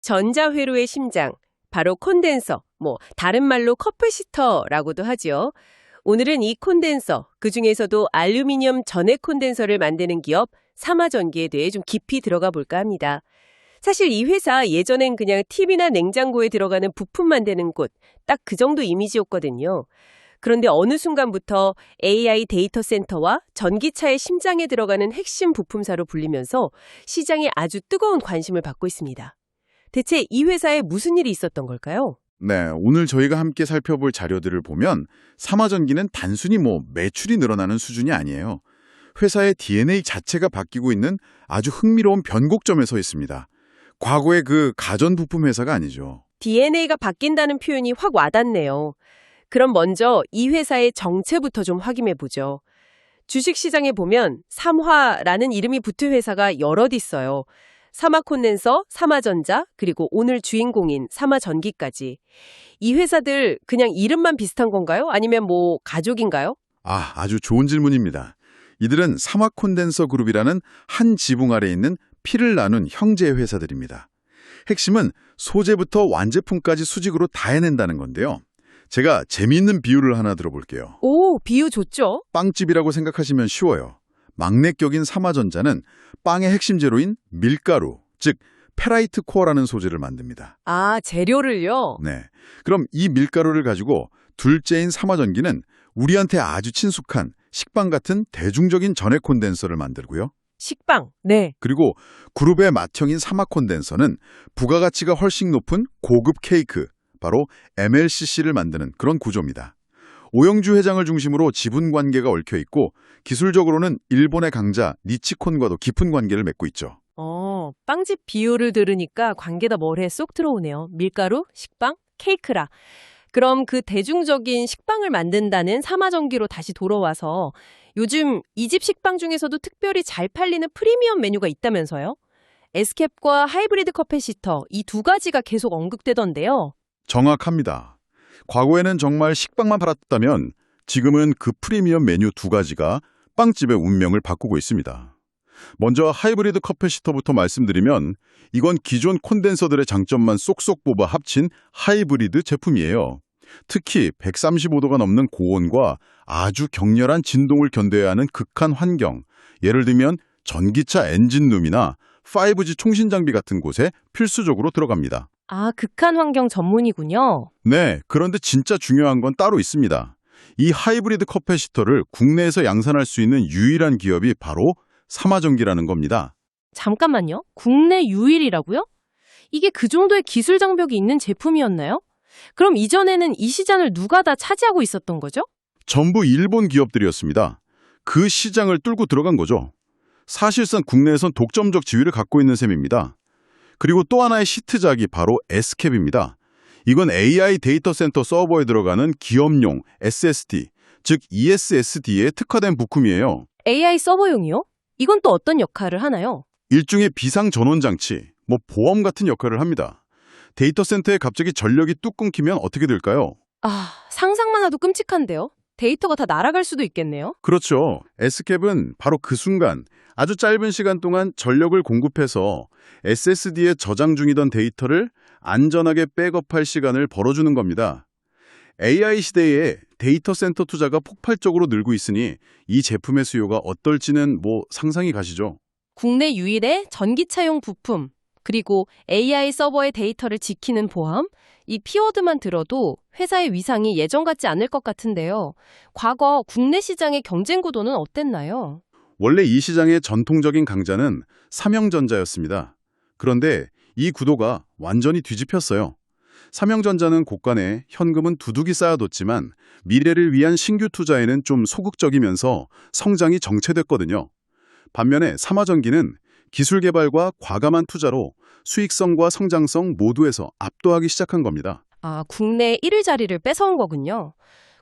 전자회로의 심장, 바로 콘덴서, 다른 말로 커피시터라고도 하죠. 오늘은 이 콘덴서, 그중에서도 알루미늄 전해 콘덴서를 만드는 기업 사마전기에 대해 좀 깊이 들어가 볼까 합니다. 사실 이 회사 예전엔 그냥 TV나 냉장고에 들어가는 부품 만드는 곳, 딱 그 정도 이미지였거든요. 그런데 어느 순간부터 AI 데이터 센터와 전기차의 심장에 들어가는 핵심 부품사로 불리면서 시장에 아주 뜨거운 관심을 받고 있습니다. 대체 이 회사에 무슨 일이 있었던 걸까요? 네, 오늘 저희가 함께 살펴볼 자료들을 보면 사마전기는 단순히 매출이 늘어나는 수준이 아니에요. 회사의 DNA 자체가 바뀌고 있는 아주 흥미로운 변곡점에 서 있습니다. 과거의 그 가전부품 회사가 아니죠. DNA가 바뀐다는 표현이 확 와닿네요. 그럼 먼저 이 회사의 정체부터 좀 확인해 보죠. 주식시장에 보면 삼화라는 이름이 붙은 회사가 여럿 있어요. 사마콘덴서, 사마전자, 그리고 오늘 주인공인 사마전기까지. 이 회사들 그냥 이름만 비슷한 건가요? 아니면 가족인가요? 아주 좋은 질문입니다. 이들은 사마콘덴서 그룹이라는 한 지붕 아래 있는 피를 나눈 형제 회사들입니다. 핵심은 소재부터 완제품까지 수직으로 다 해낸다는 건데요. 제가 재미있는 비유를 하나 들어볼게요. 오, 비유 좋죠? 빵집이라고 생각하시면 쉬워요. 막내 격인 사마전자는 빵의 핵심 재료인 밀가루, 즉 페라이트 코어라는 소재를 만듭니다. 아, 재료를요? 네. 그럼 이 밀가루를 가지고 둘째인 사마전기는 우리한테 아주 친숙한 식빵 같은 대중적인 전해 콘덴서를 만들고요. 식빵, 네. 그리고 그룹의 맏형인 사마콘덴서는 부가가치가 훨씬 높은 고급 케이크, 바로 MLCC를 만드는 그런 구조입니다. 오영주 회장을 중심으로 지분 관계가 얽혀 있고 기술적으로는 일본의 강자 니치콘과도 깊은 관계를 맺고 있죠. 빵집 비유를 들으니까 관계가 머리에 쏙 들어오네요. 밀가루, 식빵, 케이크라. 그럼 그 대중적인 식빵을 만든다는 사마전기로 다시 돌아와서 요즘 이 집 식빵 중에서도 특별히 잘 팔리는 프리미엄 메뉴가 있다면서요? 에스캡과 하이브리드 커피시터 이 두 가지가 계속 언급되던데요. 정확합니다. 과거에는 정말 식빵만 팔았다면 지금은 그 프리미엄 메뉴 두 가지가 빵집의 운명을 바꾸고 있습니다. 먼저 하이브리드 커피시터부터 말씀드리면 이건 기존 콘덴서들의 장점만 쏙쏙 뽑아 합친 하이브리드 제품이에요. 특히 135도가 넘는 고온과 아주 격렬한 진동을 견뎌야 하는 극한 환경, 예를 들면 전기차 엔진룸이나 5G 통신 장비 같은 곳에 필수적으로 들어갑니다. 아, 극한 환경 전문이군요. 네, 그런데 진짜 중요한 건 따로 있습니다. 이 하이브리드 커피시터를 국내에서 양산할 수 있는 유일한 기업이 바로 사마전기라는 겁니다. 잠깐만요. 국내 유일이라고요? 이게 그 정도의 기술 장벽이 있는 제품이었나요? 그럼 이전에는 이 시장을 누가 다 차지하고 있었던 거죠? 전부 일본 기업들이었습니다. 그 시장을 뚫고 들어간 거죠. 사실상 국내에선 독점적 지위를 갖고 있는 셈입니다. 그리고 또 하나의 히트작이 바로 에스캡입니다. 이건 AI 데이터 센터 서버에 들어가는 기업용 SSD, 즉 ESSD에 특화된 부품이에요. AI 서버용이요? 이건 또 어떤 역할을 하나요? 일종의 비상 전원 장치, 보험 같은 역할을 합니다. 데이터 센터에 갑자기 전력이 뚝 끊기면 어떻게 될까요? 상상만 해도 끔찍한데요. 데이터가 다 날아갈 수도 있겠네요. 그렇죠. 에스캡은 바로 그 순간 아주 짧은 시간 동안 전력을 공급해서 SSD에 저장 중이던 데이터를 안전하게 백업할 시간을 벌어주는 겁니다. AI 시대에 데이터 센터 투자가 폭발적으로 늘고 있으니 이 제품의 수요가 어떨지는 상상이 가시죠? 국내 유일의 전기차용 부품, 그리고 AI 서버의 데이터를 지키는 보안, 이 키워드만 들어도 회사의 위상이 예전 같지 않을 것 같은데요. 과거 국내 시장의 경쟁 구도는 어땠나요? 원래 이 시장의 전통적인 강자는 삼형전자였습니다. 그런데 이 구도가 완전히 뒤집혔어요. 삼형전자는 곳간에 현금은 두둑이 쌓아뒀지만 미래를 위한 신규 투자에는 좀 소극적이면서 성장이 정체됐거든요. 반면에 사마전기는 기술 개발과 과감한 투자로 수익성과 성장성 모두에서 압도하기 시작한 겁니다. 국내 1위 자리를 뺏어온 거군요.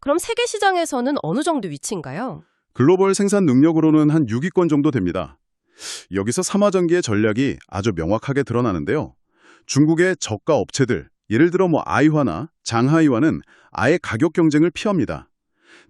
그럼 세계 시장에서는 어느 정도 위치인가요? 글로벌 생산 능력으로는 한 6위권 정도 됩니다. 여기서 사마전기의 전략이 아주 명확하게 드러나는데요. 중국의 저가 업체들, 예를 들어 아이화나 장하이와는 아예 가격 경쟁을 피합니다.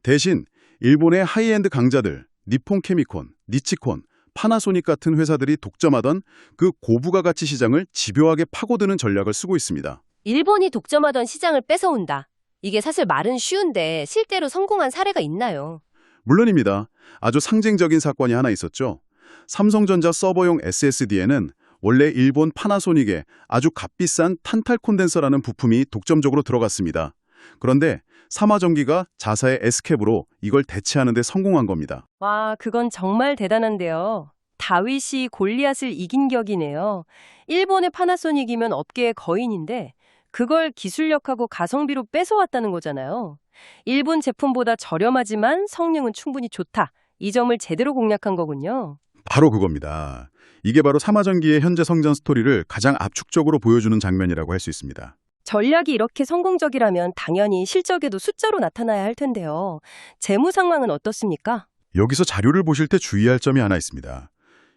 대신 일본의 하이엔드 강자들, 니폰 케미콘, 니치콘, 파나소닉 같은 회사들이 독점하던 그 고부가 가치 시장을 집요하게 파고드는 전략을 쓰고 있습니다. 일본이 독점하던 시장을 뺏어온다. 이게 사실 말은 쉬운데 실제로 성공한 사례가 있나요? 물론입니다. 아주 상징적인 사건이 하나 있었죠. 삼성전자 서버용 SSD에는 원래 일본 파나소닉의 아주 값비싼 탄탈 콘덴서라는 부품이 독점적으로 들어갔습니다. 그런데 삼화전기가 자사의 S캡으로 이걸 대체하는 데 성공한 겁니다. 와, 그건 정말 대단한데요. 다윗이 골리앗을 이긴 격이네요. 일본의 파나소닉이면 업계의 거인인데 그걸 기술력하고 가성비로 뺏어왔다는 거잖아요. 일본 제품보다 저렴하지만 성능은 충분히 좋다. 이 점을 제대로 공략한 거군요. 바로 그겁니다. 이게 바로 삼화전기의 현재 성장 스토리를 가장 압축적으로 보여주는 장면이라고 할 수 있습니다. 전략이 이렇게 성공적이라면 당연히 실적에도 숫자로 나타나야 할 텐데요. 재무 상황은 어떻습니까? 여기서 자료를 보실 때 주의할 점이 하나 있습니다.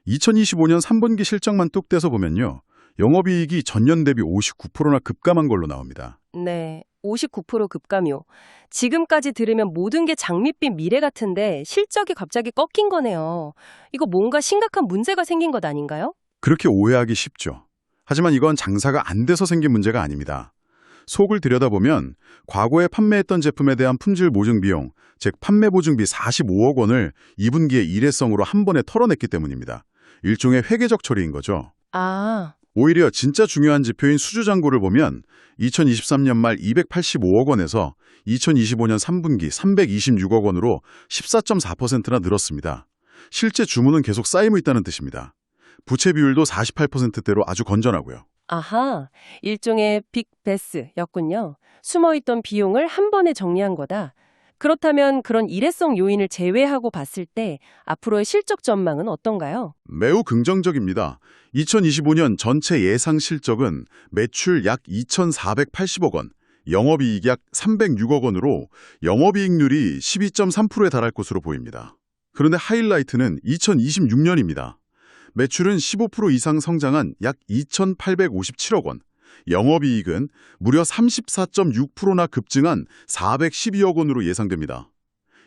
2025년 3분기 실적만 뚝 떼서 보면요. 영업이익이 전년 대비 59%나 급감한 걸로 나옵니다. 네, 59% 급감이요. 지금까지 들으면 모든 게 장밋빛 미래 같은데 실적이 갑자기 꺾인 거네요. 이거 뭔가 심각한 문제가 생긴 것 아닌가요? 그렇게 오해하기 쉽죠. 하지만 이건 장사가 안 돼서 생긴 문제가 아닙니다. 속을 들여다보면 과거에 판매했던 제품에 대한 품질 보증 비용, 즉 판매 보증비 45억 원을 2분기에 일회성으로 한 번에 털어냈기 때문입니다. 일종의 회계적 처리인 거죠. 아, 오히려 진짜 중요한 지표인 수주잔고를 보면 2023년 말 285억 원에서 2025년 3분기 326억 원으로 14.4%나 늘었습니다. 실제 주문은 계속 쌓이고 있다는 뜻입니다. 부채 비율도 48%대로 아주 건전하고요. 아하, 일종의 빅베스였군요. 숨어있던 비용을 한 번에 정리한 거다. 그렇다면 그런 일회성 요인을 제외하고 봤을 때 앞으로의 실적 전망은 어떤가요? 매우 긍정적입니다. 2025년 전체 예상 실적은 매출 약 2,480억 원, 영업이익 약 306억 원으로 영업이익률이 12.3%에 달할 것으로 보입니다. 그런데 하이라이트는 2026년입니다. 매출은 15% 이상 성장한 약 2,857억 원, 영업이익은 무려 34.6%나 급증한 412억 원으로 예상됩니다.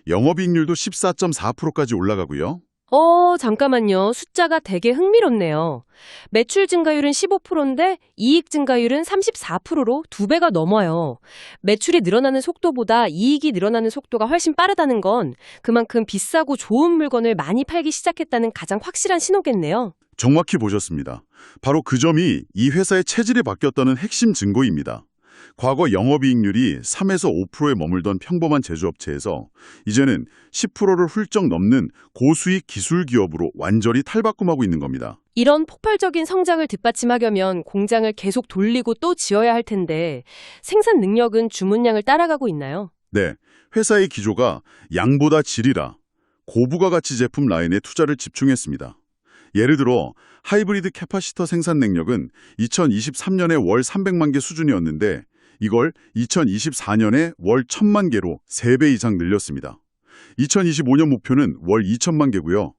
영업이익률도 14.4%까지 올라가고요. 잠깐만요. 숫자가 되게 흥미롭네요. 매출 증가율은 15%인데 이익 증가율은 34%로 2배가 넘어요. 매출이 늘어나는 속도보다 이익이 늘어나는 속도가 훨씬 빠르다는 건 그만큼 비싸고 좋은 물건을 많이 팔기 시작했다는 가장 확실한 신호겠네요. 정확히 보셨습니다. 바로 그 점이 이 회사의 체질이 바뀌었다는 핵심 증거입니다. 과거 영업이익률이 3에서 5%에 머물던 평범한 제조업체에서 이제는 10%를 훌쩍 넘는 고수익 기술 기업으로 완전히 탈바꿈하고 있는 겁니다. 이런 폭발적인 성장을 뒷받침하려면 공장을 계속 돌리고 또 지어야 할 텐데 생산 능력은 주문량을 따라가고 있나요? 네, 회사의 기조가 양보다 질이라 고부가 가치 제품 라인에 투자를 집중했습니다. 예를 들어 하이브리드 캐파시터 생산 능력은 2023년에 월 300만 개 수준이었는데 이걸 2024년에 월 1000만 개로 3배 이상 늘렸습니다. 2025년 목표는 월 2000만 개고요.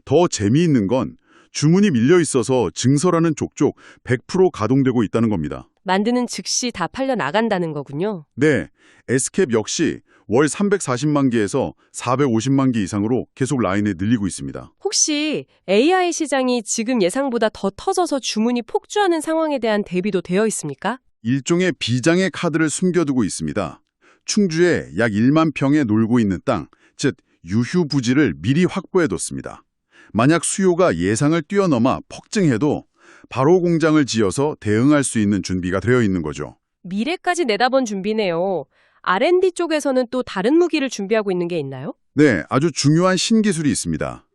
더 재미있는 건 주문이 밀려 있어서 증설하는 족족 100% 가동되고 있다는 겁니다. 만드는 즉시 다 팔려 나간다는 거군요. 네, S캡 역시 월 340만 개에서 450만 개 이상으로 계속 라인에 늘리고 있습니다. 혹시 AI 시장이 지금 예상보다 더 터져서 주문이 폭주하는 상황에 대한 대비도 되어 있습니까? 일종의 비장의 카드를 숨겨두고 있습니다. 충주에 약 1만 평에 놀고 있는 땅, 즉 유휴 부지를 미리 확보해뒀습니다. 만약 수요가 예상을 뛰어넘어 폭증해도 바로 공장을 지어서 대응할 수 있는 준비가 되어 있는 거죠. 미래까지 내다본 준비네요. R&D 쪽에서는 또 다른 무기를 준비하고 있는 게 있나요? 네, 아주 중요한 신기술이 있습니다.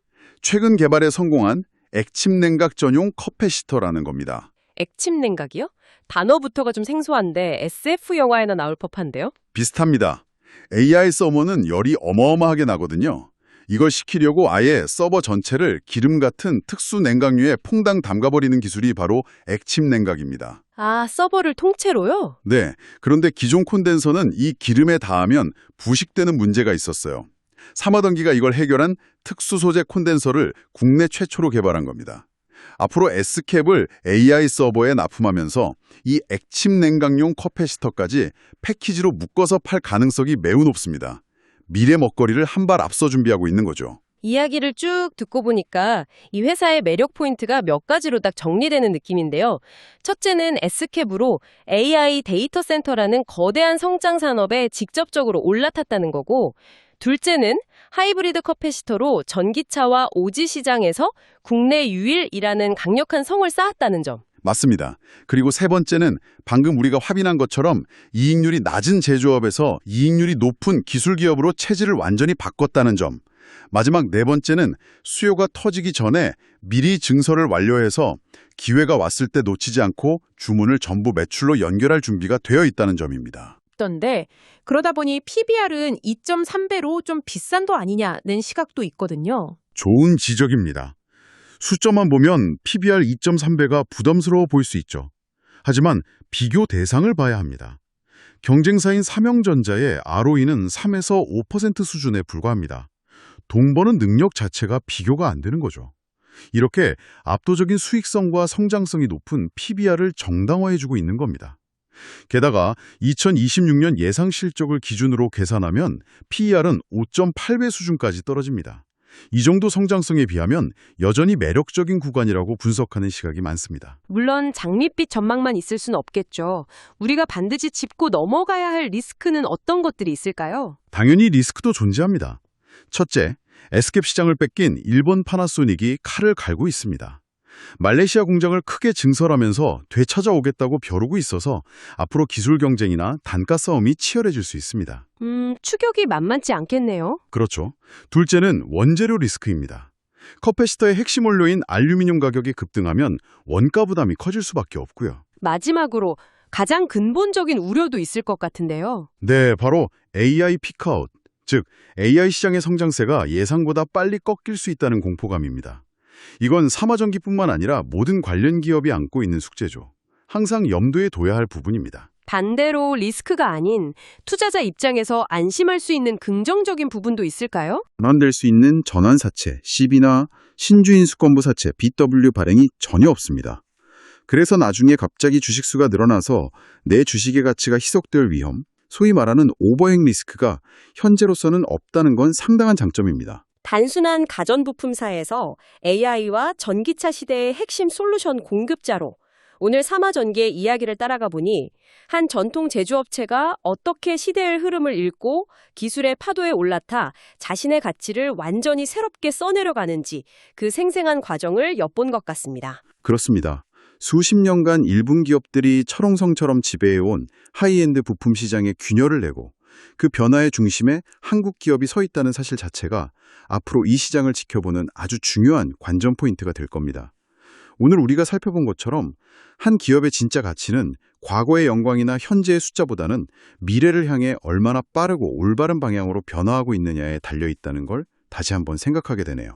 최근 개발에 성공한 액침 냉각 전용 컵패시터라는 겁니다. 액침 냉각이요? 단어부터가 좀 생소한데 SF 영화에나 나올 법한데요? 비슷합니다. AI 서버는 열이 어마어마하게 나거든요. 이걸 식히려고 아예 서버 전체를 기름 같은 특수 냉각류에 퐁당 담가버리는 기술이 바로 액침 냉각입니다. 아, 서버를 통째로요? 네, 그런데 기존 콘덴서는 이 기름에 닿으면 부식되는 문제가 있었어요. 삼화전기가 이걸 해결한 특수 소재 콘덴서를 국내 최초로 개발한 겁니다. 앞으로 S캡을 AI 서버에 납품하면서 이 액침 냉각용 컵패시터까지 패키지로 묶어서 팔 가능성이 매우 높습니다. 미래 먹거리를 한 발 앞서 준비하고 있는 거죠. 이야기를 쭉 듣고 보니까 이 회사의 매력 포인트가 몇 가지로 딱 정리되는 느낌인데요. 첫째는 S캡으로 AI 데이터 센터라는 거대한 성장 산업에 직접적으로 올라탔다는 거고, 둘째는 하이브리드 커패시터로 전기차와 오지 시장에서 국내 유일이라는 강력한 성을 쌓았다는 점. 맞습니다. 그리고 세 번째는 방금 우리가 확인한 것처럼 이익률이 낮은 제조업에서 이익률이 높은 기술 기업으로 체질을 완전히 바꿨다는 점. 마지막 네 번째는 수요가 터지기 전에 미리 증설을 완료해서 기회가 왔을 때 놓치지 않고 주문을 전부 매출로 연결할 준비가 되어 있다는 점입니다. 던데 그러다 보니 PBR은 2.3배로 좀 비싼 거 아니냐는 시각도 있거든요. 좋은 지적입니다. 숫자만 보면 PBR 2.3배가 부담스러워 보일 수 있죠. 하지만 비교 대상을 봐야 합니다. 경쟁사인 삼형전자의 ROE는 3에서 5% 수준에 불과합니다. 돈 버는 능력 자체가 비교가 안 되는 거죠. 이렇게 압도적인 수익성과 성장성이 높은 PBR을 정당화해주고 있는 겁니다. 게다가 2026년 예상 실적을 기준으로 계산하면 PER은 5.8배 수준까지 떨어집니다. 이 정도 성장성에 비하면 여전히 매력적인 구간이라고 분석하는 시각이 많습니다. 물론 장밋빛 전망만 있을 수는 없겠죠. 우리가 반드시 짚고 넘어가야 할 리스크는 어떤 것들이 있을까요? 당연히 리스크도 존재합니다. 첫째, S캡 시장을 뺏긴 일본 파나소닉이 칼을 갈고 있습니다. 말레이시아 공장을 크게 증설하면서 되찾아오겠다고 벼르고 있어서 앞으로 기술 경쟁이나 단가 싸움이 치열해질 수 있습니다. 추격이 만만치 않겠네요. 그렇죠. 둘째는 원재료 리스크입니다. 커패시터의 핵심 원료인 알루미늄 가격이 급등하면 원가 부담이 커질 수밖에 없고요. 마지막으로 가장 근본적인 우려도 있을 것 같은데요. 네, 바로 AI 피크아웃, 즉 AI 시장의 성장세가 예상보다 빨리 꺾일 수 있다는 공포감입니다. 이건 삼화전기뿐만 아니라 모든 관련 기업이 안고 있는 숙제죠. 항상 염두에 둬야 할 부분입니다. 반대로 리스크가 아닌 투자자 입장에서 안심할 수 있는 긍정적인 부분도 있을까요? 전환될 수 있는 전환사채, CB나 신주인수권부 사채, BW 발행이 전혀 없습니다. 그래서 나중에 갑자기 주식수가 늘어나서 내 주식의 가치가 희석될 위험, 소위 말하는 오버행 리스크가 현재로서는 없다는 건 상당한 장점입니다. 단순한 가전부품사에서 AI와 전기차 시대의 핵심 솔루션 공급자로 오늘 삼화전기의 이야기를 따라가 보니 한 전통 제조업체가 어떻게 시대의 흐름을 읽고 기술의 파도에 올라타 자신의 가치를 완전히 새롭게 써내려가는지 그 생생한 과정을 엿본 것 같습니다. 그렇습니다. 수십 년간 일본 기업들이 철옹성처럼 지배해온 하이엔드 부품 시장에 균열을 내고 그 변화의 중심에 한국 기업이 서 있다는 사실 자체가 앞으로 이 시장을 지켜보는 아주 중요한 관전 포인트가 될 겁니다. 오늘 우리가 살펴본 것처럼 한 기업의 진짜 가치는 과거의 영광이나 현재의 숫자보다는 미래를 향해 얼마나 빠르고 올바른 방향으로 변화하고 있느냐에 달려 있다는 걸 다시 한번 생각하게 되네요.